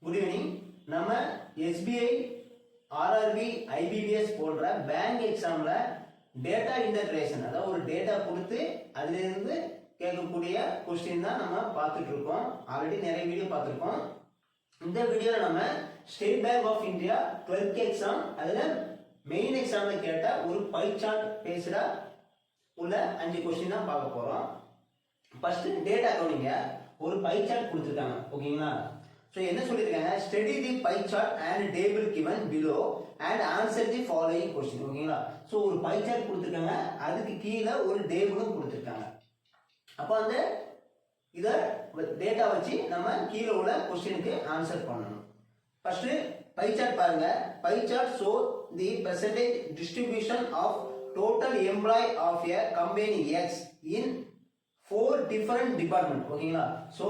Good evening. நம்ம SBI, RRB, IBPS போன்ற bank எக்ஸாம்ல டேட்டா இன்டகிரேஷன், அதாவது ஒரு டேட்டா கொடுத்து அதுல இருந்து கேட்கக்கூடிய கொஸ்டின் தான் நம்ம பார்த்துட்டு இருக்கோம். ஆல்ரெடி நிறைய வீடியோ பார்த்துருக்கோம். இந்த வீடியோல நம்ம State Bank of India 12th exam, அதுல மெயின் எக்ஸாம்ல கேட்ட ஒரு பை சார்ட் பேஸ்டா உள்ள 5 கொஸ்டின் தான் பார்க்க போறோம். ஃபர்ஸ்ட் டேட்டா கவனிங்க. ஒரு பை சார்ட் கொடுத்துருக்காங்க, ஓகேங்களா? ஸோ என்ன சொல்லியிருக்காங்க, study the pie chart and table given below and answer the following question, ஓகேங்களா? ஸோ ஒரு பை சார்ட் கொடுத்துருக்காங்க, அதுக்கு கீழே ஒரு டேபிளும் கொடுத்துருக்காங்க. அப்போ அந்த இதை டேட்டா வச்சு நம்ம கீழே உள்ள கொஸ்டினுக்கு ஆன்சர் பண்ணணும். ஃபர்ஸ்ட் பை சார்ட் பாருங்க. Pie chart show the percentage distribution of total employee of a company X in 4 different department, ஓகேங்களா? ஸோ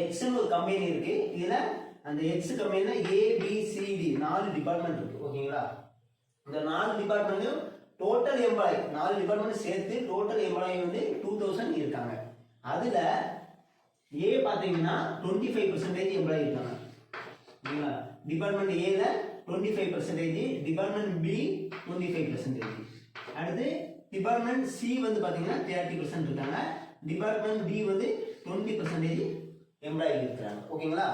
எக்ஸ்னு ஒரு கம்பெனி இருக்கு. இதுல அந்த எக்ஸ் கம்பெனில ஏபிசிடி 4 டிபார்ட்மெண்ட் இருக்கு, ஓகேங்களா? இந்த 4 டிபார்ட்மெண்ட்டும் டோட்டல் எம்ப்ளாய் 4 டிபார்ட்மெண்ட் சேர்த்து டோட்டல் எம்ப்ளாய் வந்து 2000 இருக்காங்க. அதுல ஏ பாத்தீங்கன்னா 25% எம்ப்ளாய் இருக்காங்க, ஓகேங்களா? டிபார்ட்மெண்ட் ஏல 25%, டிபார்ட்மெண்ட் பி 25%. அடுத்து டிபார்ட்மெண்ட் சி வந்து பாத்தீங்கன்னா 30% இருக்காங்க, டிபார்ட்மெண்ட் டி வந்து 20% எம்ப்ளாயி இருக்கிறாங்க, ஓகேங்களா?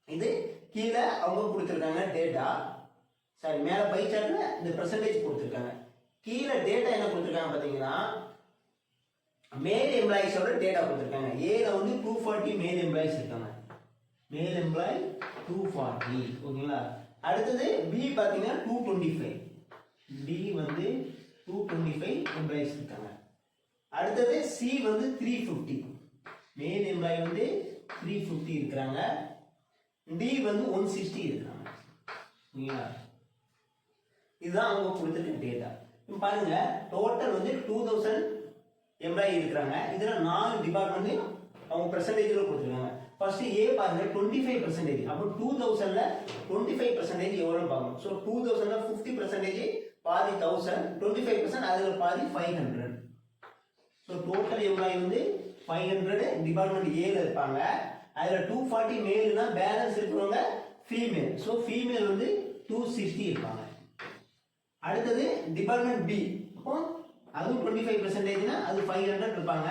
இது கீழே அவங்க கொடுத்துருக்காங்க டேட்டா. சரி, மேல பை சார்ட்ல இந்த பெர்சன்டேஜ் கொடுத்துருக்காங்க. கீழே டேட்டா என்ன கொடுத்துருக்காங்க பாத்தீங்கன்னா, மேல் எம்ப்ளாயிஸோட டேட்டா கொடுத்துருக்காங்க. ஏல வந்து 240 மேல் எம்ப்ளாயிஸ் இருக்காங்க, மேல் எம்ப்ளாய் 240, ஓகேங்களா? அடுத்தது பி பாத்தீங்கன்னா 225, டி வந்து 225 எம்ப்ளாயிஸ் இருக்காங்க. அடுத்தது சி வந்து 350, மேல் எம்ப்ளாய் வந்து 350 இருக்கிறாங்க, டி வந்து 160 இருக்கிறாங்க, ஓகேங்களா? இதுதான் அவங்க கொடுத்துருக்க டேட்டா. இப்போ பாருங்க, டோட்டல் வந்து 2000 எம்ப்ளாயி இருக்கிறாங்க. இதுல 4 டிபார்ட்மெண்ட் அவங்க பெர்சன்டேஜ்ல கொடுத்துருக்காங்க. ஃபர்ஸ்ட் ஏ பாருங்க 25%. அப்போ 2000ல 25% எவ்வளவு பார்க்கணும். ஸோ 2000ல 50% பாதி 1000, 25% அதுல பாதி 500. ஸோ டோட்டல் எம்ப்ளாயி வந்து 500 டிபார்ட்மெண்ட் ஏல இருப்பாங்க. அதுல 240 மேல்னா பேலன்ஸ் இருக்கிறவங்க ஃபீமேல். ஸோ ஃபீமேல் வந்து 260 இருப்பாங்க. அடுத்தது டிபார்ட்மெண்ட் பி, அப்போ அதுவும் 25%னா அது 500 இருப்பாங்க.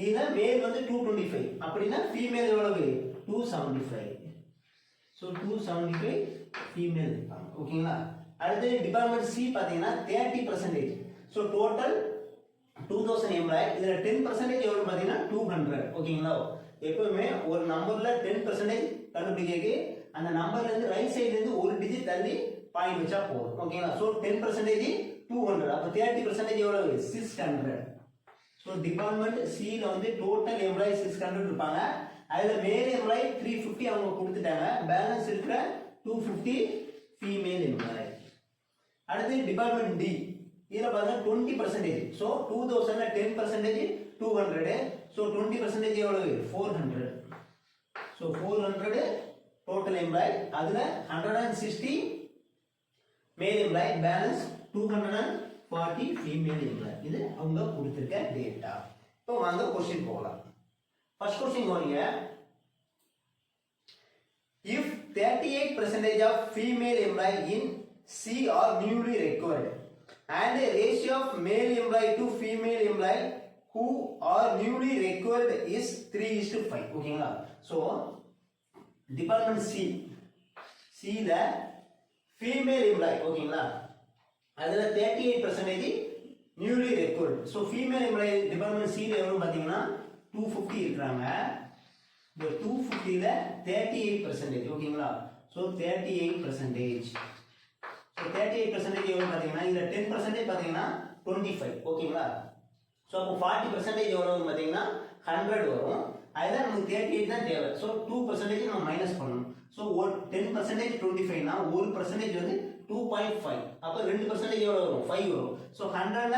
இதுல மேல் வந்து 225, அப்படின்னா ஃபீமேல் எவ்வளவு 275. ஸோ 275 ஃபீமேல் இருப்பாங்க, ஓகேங்களா? அடுத்து டிபார்ட்மெண்ட் சி பாத்தீங்கன்னா 30%. ஸோ டோட்டல் 2000 எம்ப்ளாய், இதுல 10% எவ்வளவு பாத்தீங்கன்னா 200, ஓகேங்களா? எப்பவுமே ஒரு நம்பர்ல 10% கண்டுபிடிக்க அந்த நம்பர்ல இருந்து ரைட் சைடுல இருந்து ஒரு டிஜிட் தள்ளி பாயிண்ட் வச்சா போதும், ஓகேங்களா? ஸோ 10% 200, அப்போ 30% எவ்வளவு 600. ஸோ டிபார்ட்மெண்ட் சில வந்து டோட்டல் எம்ப்ளாய் 600 இருப்பாங்க. அதுல மேல் எம்ப்ளாய் 350 அவங்க கொடுத்துட்டாங்க, பேலன்ஸ் இருக்கிற 250 ஃபீமேல் எம்ப்ளாய். அடுத்து டிபார்ட்மெண்ட் டி, இதுல பாருங்க 20%. ஸோ 2000ல 10% 200, ஸோ 20% எவ்வளவு 400. ஸோ 400 டோட்டல் எம்ப்ளாய், அதுல 160 மேல் எம்ப்ளாய், பேலன்ஸ் 240 ஃபீமேல் எம்ப்ளாய். இது அவங்க கொடுத்திருக்க டேட்டா. இப்போ வாங்க क्वेश्चन போகலாம். ஃபர்ஸ்ட் क्वेश्चन கவனிங்க. If 38% of female employee in C are newly recruited and a ratio of male employee to female employee who are newly recruited is 3:5, ஓகேங்களா? So department C ல female employee, ஓகேங்களா? அதுல 38% newly recruit. So female employee department C ல எவ்வளவு பாத்தீங்கன்னா 250 இருக்கிறாங்க. இந்த 250ல 38%, ஓகேங்களா? ஸோ 38%. ஸோ 38% எவ்வளவு பாத்தீங்கன்னா, இதுல 10% பாத்தீங்கன்னா 25, ஓகேங்களா? ஸோ அப்போ 40% எவ்வளவு பாத்தீங்கன்னா 100 வரும். அதுதான் நமக்கு 38 தான் தேவை. ஸோ 2% நம்ம மைனஸ் பண்ணணும். ஸோ 10% 25னா 1% வந்து 2.5, அப்போ 2% எவ்வளவு வரும் 5 வரும். ஸோ 100ல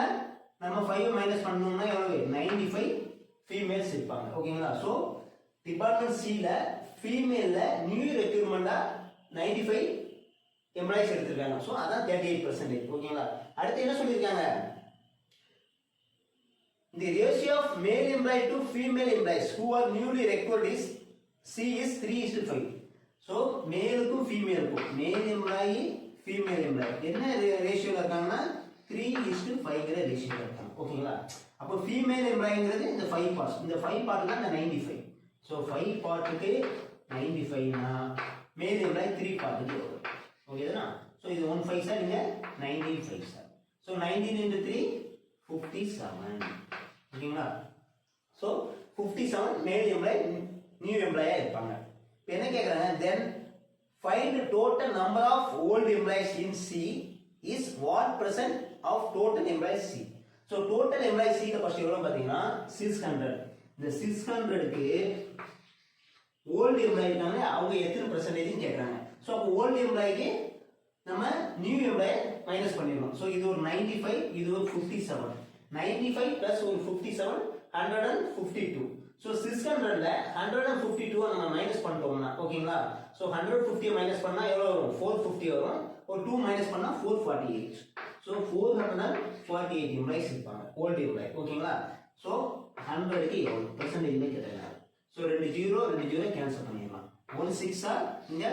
நம்ம 5 மைனஸ் பண்ணோம்னா எவ்வளவு 95 ஃபீமேல்ஸ் இருப்பாங்க, ஓகேங்களா? ஸோ டிபார்ட்மெண்ட் சி ல ஃபீமேல்ல நியூ ரெக்ரூட்மெண்டா 95 எம்ப்ளாயிஸ் எடுத்திருக்காங்க. ஸோ அதான் 38%, ஓகேங்களா? அடுத்து என்ன சொல்லியிருக்காங்க, the ratio of male employee to female employees who are newly recruited is C is 3:5. So மேலுக்கும் ஃபீமேலுக்கும் மேல் எம்ப்ளாயி ஃபீமேல் எம்ப்ளாயி என்ன ரேஷியோவில் இருக்காங்கன்னா 3:5 ரேஷியோவில் இருக்காங்க. ஓகேங்களா? அப்போ ஃபீமேல் எம்ப்ளாயிங்கிறது இந்த 5 பார்ட்ஸ், இந்த 5 பார்ட் தான் இந்த 95. ஸோ 5 பார்ட்டுக்கு 95னா மேல் எம்ப்ளாயி 3 பார்ட்டுக்கு வரும். ஓகேதானா? ஸோ இது 1 5 சார், இங்கே 19 5 சார். So 19 into 3 57. ஓகேங்களா? ஸோ 57 மேல் எம்ப்ளாயி நியூ எம்ப்ளாயாக இருப்பாங்க. இப்போ என்ன கேட்குறாங்க, then find total number of old employees in C is what percent of total employees C. So total employees C first எவ்வளோ பார்த்தீங்கன்னா 600. இந்த 600க்கு ஓல்டு எம்ப்ளாயிக்கான அவங்க எத்தனை பெர்சன்டேஜ் கேட்குறாங்க. ஸோ அப்போ ஓல்டு எம்ப்ளாய்க்கு நம்ம நியூ எம்ப்ளாய் மைனஸ் பண்ணிடணும். ஸோ இது ஒரு 95, இது ஒரு 57. 95 plus ஒரு 57 152. ஸோ 600ல 152 நம்ம மைனஸ் பண்ணிட்டோம்னா ஓகேங்களா. ஸோ 150 மைனஸ் பண்ணா எவ்வளோ வரும், 450 வரும். ஒரு 2 மைனஸ் பண்ணா 448. ஸோ 448 எம்ப்ளாய்ஸ் இருப்பாங்க ஓல்டு எம்ப்ளாய். ஓகேங்களா? ஸோ 100க்கு எவ்வளோ பெர்சன்டேஜ்ல கேட்குறாங்க. ஸோ 2 0 கேன்சல் பண்ணிடலாம். 1 6 இங்க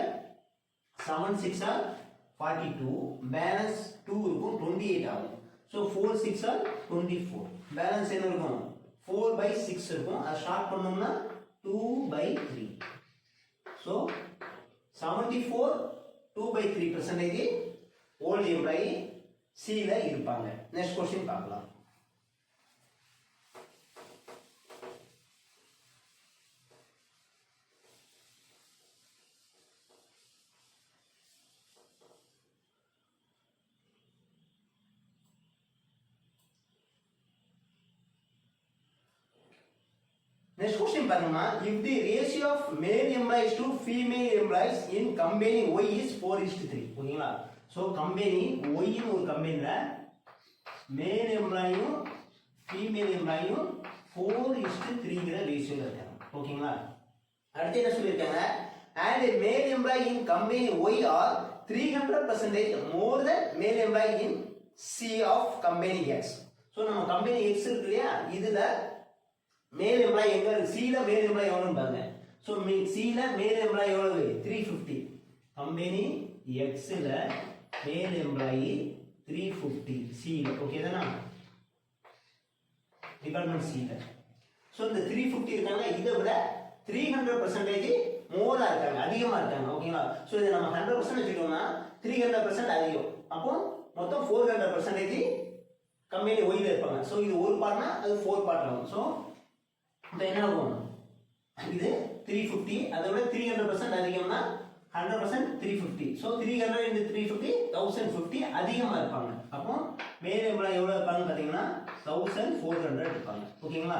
7 6 42, பேலன்ஸ் 2 இருக்கும் 28 ஆகும். ஸோ 4 6 24, பேலன்ஸ் என்ன இருக்கும் 4/6 இருக்கும். அதை ஸ்டார்ட் பண்ணோம்னா 2/3. ஸோ 74 2/3% ஓல்டு எம்ப்ளாயி சில இருப்பாங்க. நெக்ஸ்ட் கொஸ்டின் பார்க்கலாம். Next question பாருங்கம்மா, if the ratio of male employees to female employees in company Y is 4:3. ஓகேங்களா? ஸோ கம்பெனி ஒய்னு ஒரு கம்பெனியில் மேல் எம்ப்ளாயும் ஃபீமேல் எம்ப்ளாயும் 4:3ங்கிற ரேஷியோவில் இருக்காங்க. ஓகேங்களா? அடுத்து என்ன சொல்லியிருக்காங்க, and a male employee in company Y are 300% more than male employee in C of company X. So நம்ம கம்பெனி X இருக்கு இல்லையா, இதில் மேல் எம்ப்ளாய் எங்க இருக்கு, சில மேல் எம்ப்ளாய் எவ்வளவுன்னு பாருங்க. சோ சில மேல் எம்ப்ளாய் எவ்வளவு 350. கம்பெனி எக்ஸ்ல மேல் எம்ப்ளாய் 350 சில. ஓகே தானா, டிபார்ட்மெண்ட் சில. சோ இந்த 350 இருக்காங்க, இதை விட 300% மோரா இருக்காங்க, அதிகமா இருக்காங்க. ஓகேங்களா? சோ இதை நம்ம 100% வச்சுக்கிட்டோம்னா 300% அதிகம். அப்போ மொத்தம் 400% கம்பெனி ஒய்ல இருப்பாங்க. சோ இது ஒரு பார்ட்னா அது 4 பார்ட் ஆகும். சோ இப்போ என்ன ஆகும், இது 350, அதை விட 300% அதிகம்னா 100% 350. ஸோ 300 into 350 1050 அதிகமாக இருப்பாங்க. அப்போ மேல் எம்ப்ளாய் எவ்வளோ இருப்பாங்க பார்த்தீங்கன்னா 1400 இருப்பாங்க. ஓகேங்களா?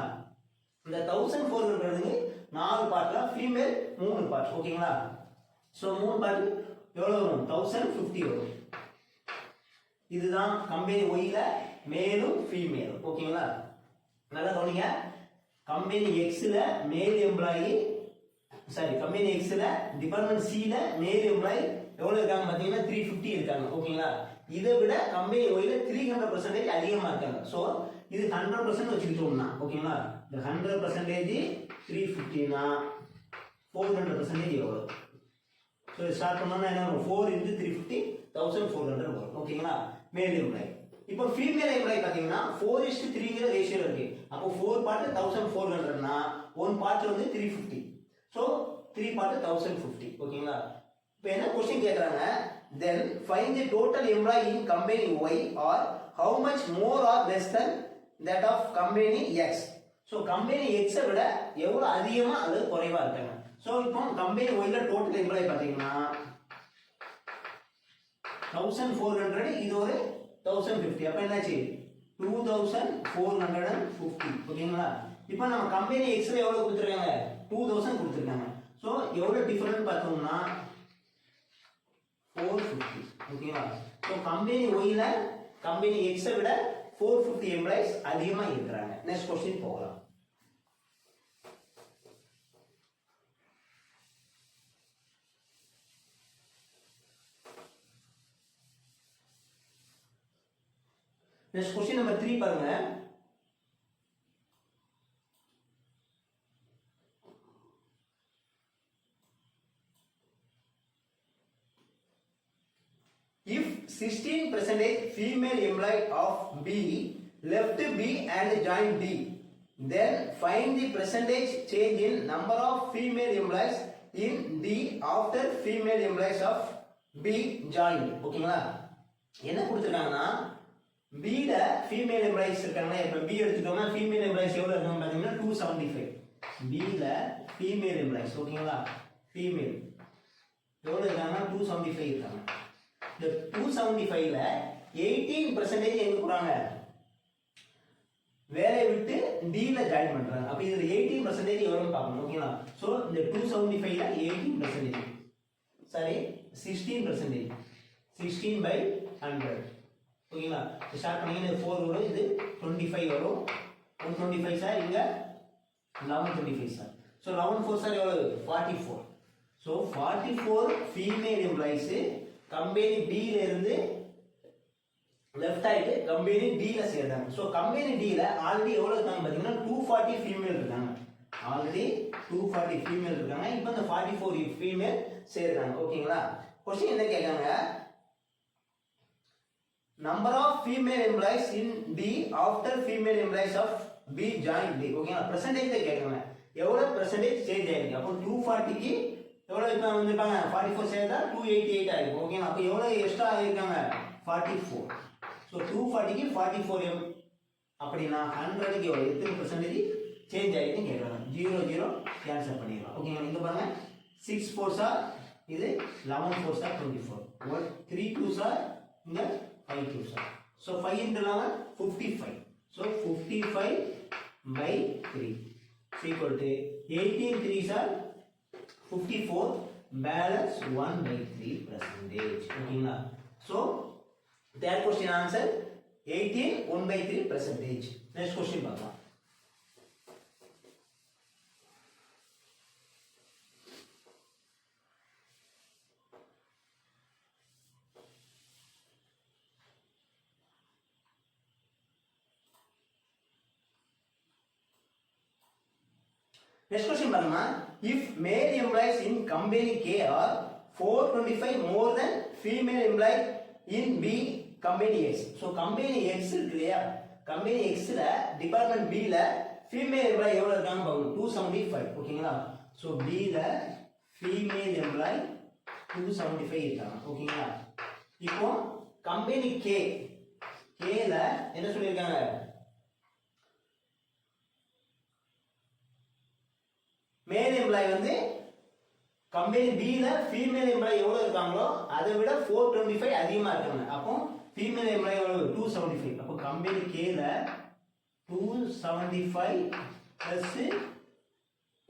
இந்த 1400 4 பார்ட்ல ஃபீமேல் 3 பார்ட். ஓகேங்களா? ஸோ 3 பார்ட் எவ்வளோ வரும், 1050 வரும். இதுதான் கம்பெனி ஒய்ல மேலும் ஃபீமேலும். ஓகேங்களா? நல்லா கவனிங்க. கம்பெனி எக்ஸ்ல மேல் எம்ப்ளாயி, சாரி கம்பெனி எக்ஸ்ல டிபார்ட்மெண்ட் சில மேல் எம்ப்ளாயி எவ்வளவு இருக்காங்க பாத்தீங்கன்னா 350 இருக்காங்க. ஓகேங்களா? இதை விட கம்பெனி ஒய்ல 300% அதிகமா இருக்காங்க. சோ இது 100% வச்சுக்கிட்டோம்னா ஓகேங்களா, இந்த 100% 350னா 400% எவ்வளவு. ஸோ ஸ்டார்ட் பண்ணோம்னா என்ன வரும், 4 into 350 1400 வரும். ஓகேங்களா? மேல் எம்ப்ளாயி. இப்போ ஃபீமேல் எம்ப்ளாயி பாத்தீங்கன்னா 4:3ங்கிற ரேஷியோ இருக்கு. அப்போ 4 பார்ட் 1400னா 1 பார்ட் வந்து 350. So 3 part 1050. ஓகேங்களா? இப்போ என்ன கொஸ்டின் கேட்குறாங்க, then find the total employee in company Y are how much more or less than that of company X. So company எக்ஸை விட எவ்வளோ அதிகமா அல்லது குறைவா இருக்காங்க. ஸோ இப்போ கம்பெனி ஒய்ல டோட்டல் எம்ப்ளாயி பார்த்தீங்கன்னா 1400, இது ஒரு 1050. அப்ப என்னாச்சு 2450. ஓகேங்களா? இப்போ நம்ம கம்பெனி எக்ஸ்ல எவ்வளவு கொடுத்துருக்காங்க, 2000 கொடுத்துருக்காங்க. ஸோ எவ்வளவு டிஃபரன்ஸ் பார்த்தோம்னா 450. ஓகேங்களா? ஸோ கம்பெனி ஒய்ல கம்பெனி எக்ஸை விட 450 எம்ப்ளாயிஸ் அதிகமா இருக்கிறாங்க. நெக்ஸ்ட் கொஸ்டின் போகலாம். நெக்ஸ்ட் क्वेश्चन நம்பர் 3 பாருங்க. 16% female employee of B left B and joined D, then find the percentage change in number of female employees in D after female employees of B joined. ஓகேங்களா? என்ன கொடுத்திருக்காங்கன்னா B ல female employees இருக்காங்க. இப்ப B எடுத்துட்டோம்னா female employees எவ்வளவு இருக்காங்க பாத்தீங்கன்னா 275. B ல female employees ஓகேங்களா? female எவ்வளவு இருக்காங்கன்னா 275 இருக்காங்க. இந்த 275 ல 18% எங்க போறாங்க? வேலையை விட்டு D ல ஜாயின் பண்றாங்க. அப்ப இதுல 18% எவ்வளவுன்னு பார்க்கணும். ஓகேங்களா? சோ இந்த 275 ல 18% சரி 16%. 16 by 100. ஓகேங்களா? ஸ்டார்ட் பண்ணீங்கன்னா 4 வரும், இது 25 வரும். 125 சார் இங்க 1125 சார். சோ 11 4 சார் எவ்வளவு? 44. So 44 female employees company B ல இருந்து லெஃப்ட் ஆயிட்டு கம்பெனி D ல சேர்றாங்க. சோ கம்பெனி D ல ஆல்ரெடி எவ்வளவு இருக்காங்க பாத்தீங்கன்னா 240 ஃபீமேல் இருக்காங்க. ஆல்ரெடி 240 ஃபீமேல் இருக்காங்க. இப்போ இந்த 44 ஃபீமேல் சேர்றாங்க. ஓகேங்களா? क्वेश्चन என்ன கேக்குறாங்க? number of female employees in D after female employees of B joined D. ஓகேங்களா? percentage கேக்குறாங்க. எவ்வளவு percentage சேஞ்ச் ஆயிருக்கு? அப்போ 240 க்கு எவ்வளவு இப்ப வந்திருப்பாங்க? 44 சேர்த்தா 288 ஆயிருக்கு. ஓகேங்களா? அப்ப எவ்வளவு எக்ஸ்ட்ரா ஆயிருக்காங்க? 44. சோ 240 க்கு 44 அப்படினா 100 க்கு எவ்வளவு எத்தனை percentage சேஞ்ச் ஆயிருக்கு கேக்குறாங்க. 0 0 கேன்சல் பண்ணிடலாம். ஓகேங்களா? இங்க பாருங்க 6 4s are இது 11 4s are 24. 3 2s are இங்க 5 2s are. So 5 into 11 55. So 55 by 3 is equal to 18 3s are 54, balance 1 by 3 percentage. ஓகேங்களா? So that question answer 18 1 by 3 percentage. Next question பார்க்கலாம். Next question பாருங்க. If male employees in company K are 425 more than female employees in B company X. So company X இருக்கு இல்லையா? company X ல department B ல female employee எவ்வளவு இருக்காங்க பாருங்க 275. ஓகேங்களா? So B ல female employee 275 இருக்காங்க. ஓகேங்களா? இப்போ company K ல என்ன சொல்லிருக்காங்க? மேல் எம்ப்ளாயி வந்து கம்பெனி B ல ஃபீமேல் எம்ப்ளாயி எவ்வளவு இருக்காங்களோ அதை விட 425 அதிகமா இருக்காங்க. அப்போ ஃபீமேல் எம்ப்ளாயி எவ்வளவு 275. அப்போ கம்பெனி K ல 275 பிளஸ்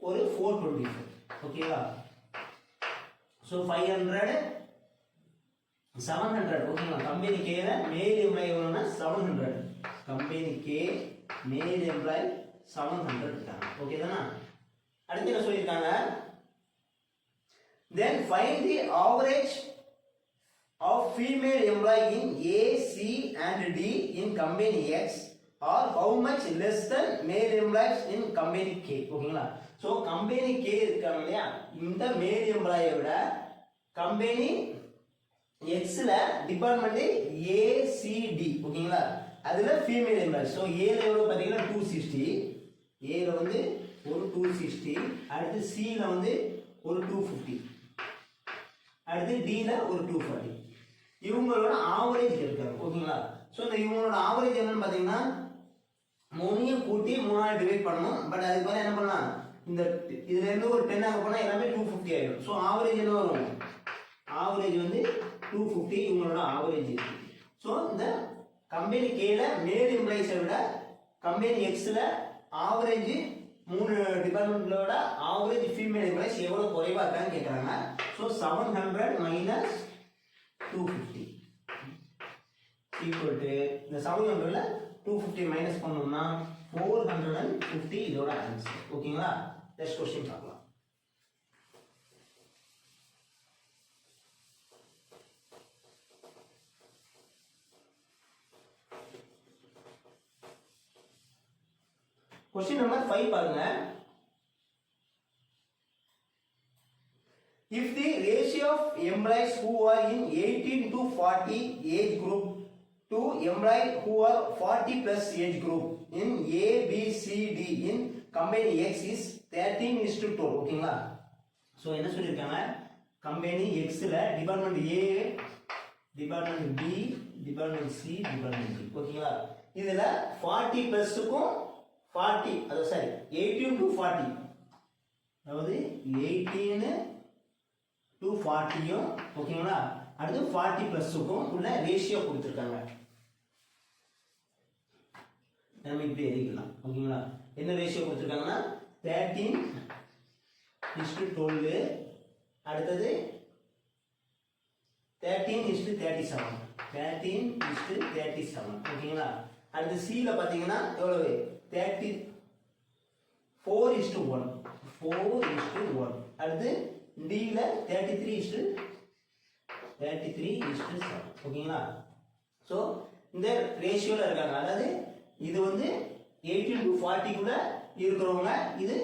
ஒரு 425. ஓகேவா? சோ 500 700. ஓகேவா? கம்பெனி K ல மேல் எம்ப்ளாயி எவ்வளவுனா 700. கம்பெனி K மேல் எம்ப்ளாயி 700 இருக்காங்க. ஓகேதானா? அடுத்து என்ன சொல்லிருக்காங்க? then find the average of female employee in A, C and D in company X or how much less than male employees in company K. ஓகேங்களா? So company K இருக்காங்க இல்லையா? இந்த மேல் எம்ப்ளாயை விட கம்பெனி X ல டிபார்ட்மென்ட் A, C, D. ஓகேங்களா? அதுல female employee. So A ல எவ்வளவு பாத்தீங்கன்னா 260. A ல வந்து ஒரு 260, அடுத்து C ல வந்து ஒரு 250, அடுத்து D ல ஒரு 240. இவங்களோட ஆவரேஜ் எடுக்கணும். ஓகேங்களா? சோ இந்த இவங்களோட ஆவரேஜ் என்னன்னு பாத்தீங்கன்னா மூணையும் கூட்டி 3ஆல டிவைட் பண்ணனும். பட் அதுக்கு பதிலா என்ன பண்ணலாம்? இந்த இதுல இருந்து ஒரு 10 ஆக போனா எல்லாமே 250 ஆயிடும். சோ ஆவரேஜ் என்ன வரும்? ஆவரேஜ் வந்து 250 இவங்களோட ஆவரேஜ் இருக்கு. சோ இந்த கம்பெனி K ல மேல் எம்ப்ளாயிஸை விட கம்பெனி X ல ஆவரேஜ் மூணு டிபார்ட்மென்ட்லோட ஆவரேஜ் ஃபீமேல் எம்ப்ளாயிஸ் எவ்வளவு குறைவா இருக்கான்னு கேக்குறாங்க. சோ 700 minus 250 equal to இந்த 700 ல 250 மைனஸ் பண்ணோம்னா 450 இதோட ஆன்சர். ஓகேங்களா? நெக்ஸ்ட் क्वेश्चन பார்க்கலாம். क्वेश्चन नंबर 5 பாருங்க. if the ratio of employees who are in 18 to 40 age group to employees who are 40 plus age group in A, B, C, D in company X is 13:12 ஓகேங்களா. So என்ன சொல்லியிருக்காங்க, company எக்ஸில் department A, department B, department C, department D ஓகேங்களா. இதில் 40 ப்ளஸுக்கும் 40 அதாவது sorry 18 to 40 அதாவது 18 to 40யும் ஓகேங்களா. அடுத்து 40 ப்ளஸுக்கும் உள்ள ரேஷியோ கொடுத்துருக்காங்க. நம்ம இப்படி எழுதிக்கலாம் ஓகேங்களா. என்ன ரேஷியோ கொடுத்துருக்காங்கன்னா 13:12 அடுத்தது 13:37 13:37 ஓகேங்களா. அடுத்து சில பார்த்தீங்கன்னா எவ்வளவு 34:1 4:1 அடுத்து டில 33:7 ஓகேங்களா. ஸோ இந்த ரேஷியோல இருக்காங்க. அதாவது இது வந்து 18 to 40 இருக்கிறவங்க, இது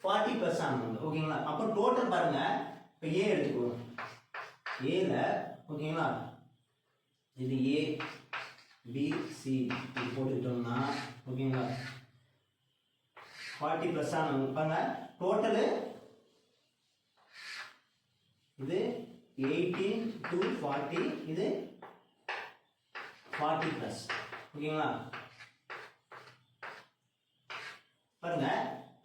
40 பிளஸ் ஆனவங்க ஓகேங்களா. அப்போ டோட்டல் பாருங்க, இப்போ ஏ எடுத்துக்குவோம். ஏல ஓகேங்களா, இது ஏ பி சி இது போட்டுக்கிட்டோம்னா ஓகேங்களா 40 பிளஸ் ஆனவங்க பாருங்க. டோட்டலு இது 18 to 40 இது 40 பிளஸ் ஓகேங்களா. பாருங்க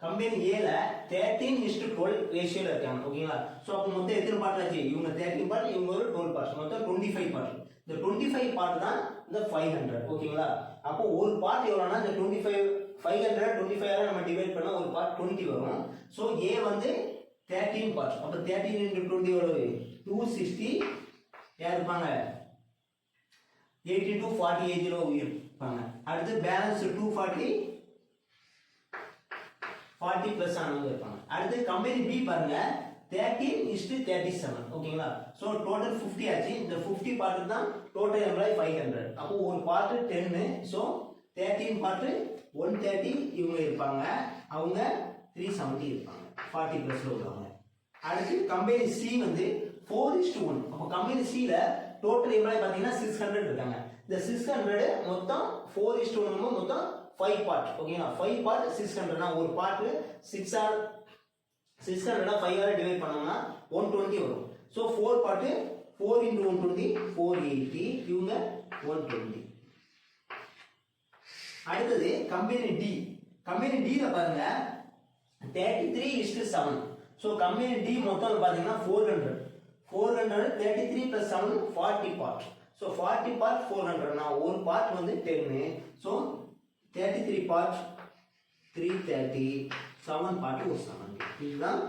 கம்பெனி ஏல 13:12 ரேஷியோல இருக்காங்க ஓகேங்களா. ஸோ அப்போ மொத்தம் எத்தனை பார்ட் ஆச்சு, இவங்க 13 பார்ட், இவங்க ஒரு 12 பார்ட், மொத்தம் 25 பார்ட். இந்த 25 பார்ட் தான் இந்த 500 ஓகேங்களா. அப்போ ஒரு பார்ட் எவ்வளோனா இந்த 500 25 நம்ம டிவைட் பண்ணா ஒரு பார்ட் 20 வரும். ஸோ ஏ வந்து 13 பார்ட், அப்போ 13 into 20 எவ்வளவு 260 யார் இருப்பாங்க 18 to 40 ஏஜ்ல இருப்பாங்க. அடுத்து பேலன்ஸ் 240 40 பிளஸ் ஆனவங்க இருப்பாங்க. அடுத்து கம்பெனி பி பாருங்க 13:37 ஓகேங்களா. ஸோ டோட்டல் 50 ஆச்சு. இந்த 50 பார்ட் தான் டோட்டல் எம்ப்ளாய் 500. அப்போ ஒரு பார்ட் 10. ஸோ 13 பார்ட் 130 இவங்க இருப்பாங்க, அவங்க 370 இருப்பாங்க 40 பிளஸ்ல உள்ளவங்க. அடுத்து கம்பெனி சி வந்து 4:1. அப்போ கம்பெனி சில டோட்டல் எம்ப்ளாய் பார்த்தீங்கன்னா 600 இருக்காங்க. இந்த 600 மொத்தம் 4:1 மொத்தம் 5 பார்ட் ஓகேங்களா. 5 பார்ட் 600னா ஒரு பார்ட் 600 5 ஆல டிவைட் பண்ணோம்னா 120 வரும். ஸோ 4 பார்ட் 4 into 120 480 இவங்க 120. அடுத்தது கம்பெனி டி. கம்பெனி டி ல பாருங்க 33:7. ஸோ கம்பெனி டி மொத்தம் பார்த்தீங்கன்னா 400 33 plus 7 40 பார்ட். ஸோ 40 பார்ட் 400னா ஒரு பார்ட் வந்து 10. ஸோ 33 பார்ட் 330 7 பார்ட் ஒரு 70. இதுதான்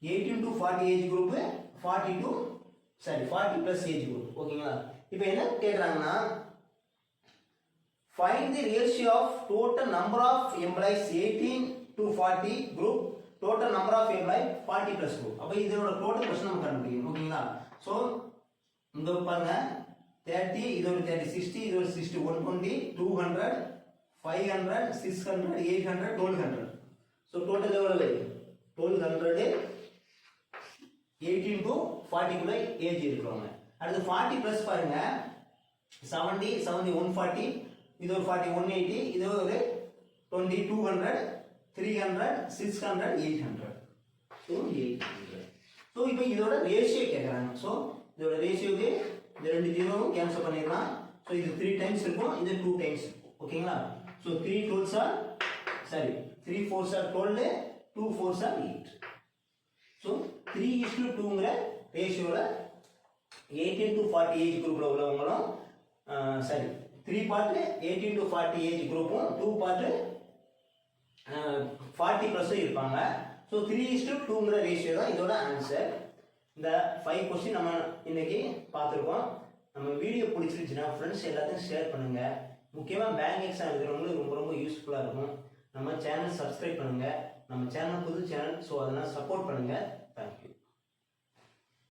18 to 40 age group 40 plus age group ஓகேங்களா. இப்போ என்ன கேட்குறாங்கன்னா find the ratio of total number of employees 18 to 40 group total number of employees 40 plus group. அப்போ இதோட டோட்டல் கொஸ்டின் நம்ம கண்டுபிடிக்கணும் ஓகேங்களா. ஸோ இங்க பாருங்க 30 இது ஒரு 30 60 இது ஒரு 60 120 200 500 600 800 1200. ஸோ டோட்டல் எவ்வளவு 1200 18 to 40 குள்ள ஏஜ் இருக்கிறவங்க. அடுத்து 40 பிளஸ் பாருங்க 70 140 இது ஒரு 40 180 இது ஒரு 20 200 300 600 800. ஸோ 800. ஸோ இப்போ இதோட ரேஷியோ கேட்குறாங்க. ஸோ இதோட ரேஷியோக்கு இந்த 2 ஜீரோவும் கேன்சல் பண்ணிடலாம். ஸோ இது 3 டைம்ஸ் இருக்கும், இது 2 டைம்ஸ் ஓகேங்களா. So 3 4s are 12 2 4s are 8. So 3:2ங்கிற ரேஷியோவில் 18 to 40 ஏஜ் குரூப்பில் உள்ளவங்களும் 3 பார்ட் 18 to 40 ஏஜ் குரூப்பும் 2 பார்ட் 40 ப்ளஸும் இருப்பாங்க. ஸோ 3:2ங்கிற ரேஷியோ தான் இதோட ஆன்சர். இந்த 5 கொஸ்டின் நம்ம இன்னைக்கு பார்த்துருக்கோம். நம்ம வீடியோ பிடிச்சிருந்துச்சுன்னா ஃப்ரெண்ட்ஸ் எல்லாத்தையும் ஷேர் பண்ணுங்க. முக்கியமாக பேங்க் எக்ஸாம் எழுதுறவங்களுக்கு ரொம்ப யூஸ்ஃபுல்லாக இருக்கும். நம்ம சேனல் சப்ஸ்கிரைப் பண்ணுங்க. நம்ம சேனல் புது சேனல், ஸோ அதெல்லாம் சப்போர்ட் பண்ணுங்க.